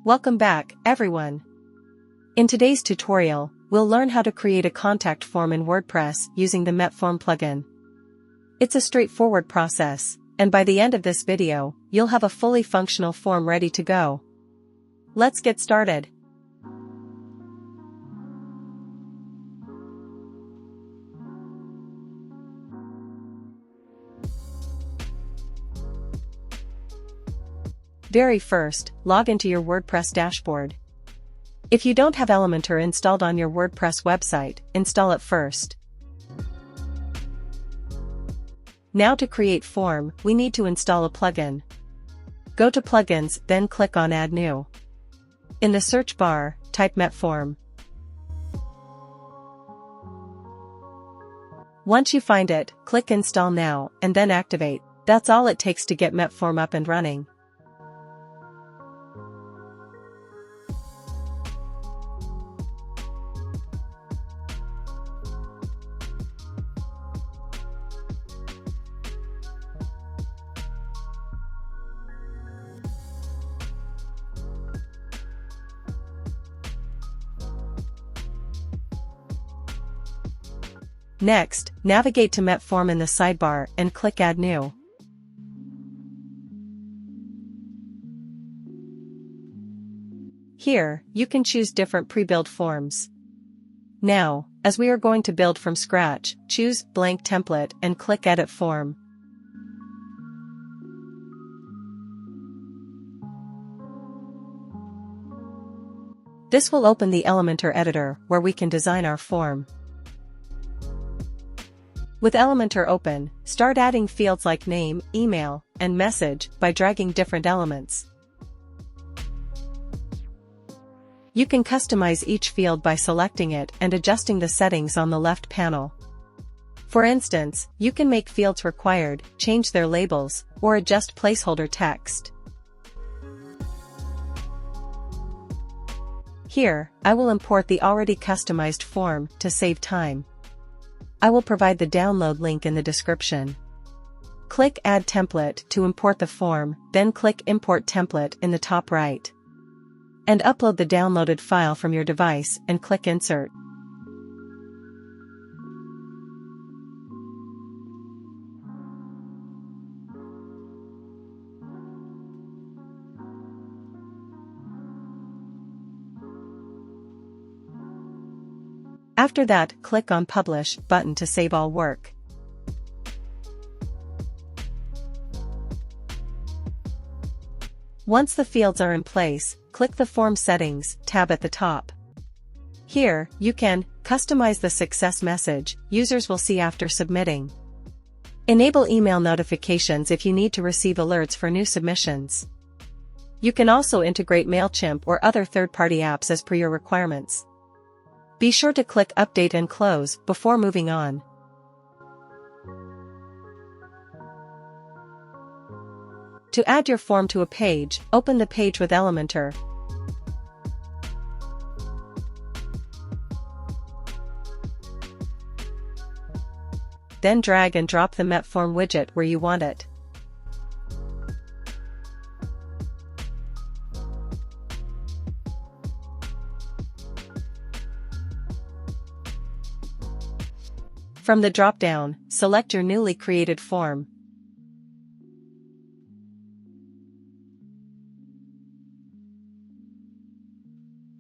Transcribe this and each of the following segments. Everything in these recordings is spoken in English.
Welcome back, everyone. In today's tutorial, we'll learn how to create a contact form in WordPress using the MetForm plugin. It's a straightforward process, and by the end of this video, you'll have a fully functional form ready to go. Let's get started. Very first, log into your WordPress dashboard. If you don't have Elementor installed on your WordPress website, install it first. Now to create form, we need to install a plugin. Go to Plugins, then click on Add New. In the search bar, type MetForm. Once you find it, click Install Now, and then Activate. That's all it takes to get MetForm up and running. Next, navigate to MetForm in the sidebar and click Add New. Here, you can choose different pre-built forms. Now, as we are going to build from scratch, choose Blank Template and click Edit Form. This will open the Elementor editor where we can design our form. With Elementor open, start adding fields like name, email, and message by dragging different elements. You can customize each field by selecting it and adjusting the settings on the left panel. For instance, you can make fields required, change their labels, or adjust placeholder text. Here, I will import the already customized form to save time. I will provide the download link in the description. Click Add Template to import the form, then click Import Template in the top right. And upload the downloaded file from your device and click Insert. After that, click on Publish button to save all work. Once the fields are in place, click the Form Settings tab at the top. Here, you can customize the success message users will see after submitting. Enable email notifications if you need to receive alerts for new submissions. You can also integrate MailChimp or other third-party apps as per your requirements. Be sure to click Update and Close before moving on. To add your form to a page, open the page with Elementor. Then drag and drop the MetForm widget where you want it. From the drop-down, select your newly created form.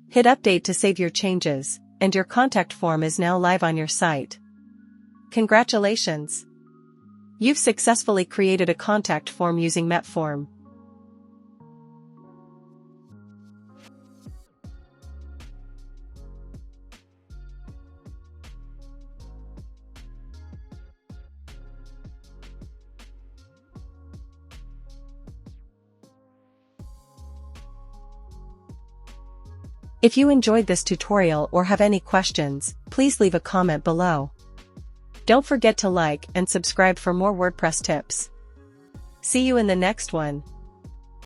Hit Update to save your changes, and your contact form is now live on your site. Congratulations! You've successfully created a contact form using MetForm. If you enjoyed this tutorial or have any questions, please leave a comment below. Don't forget to like and subscribe for more WordPress tips. See you in the next one.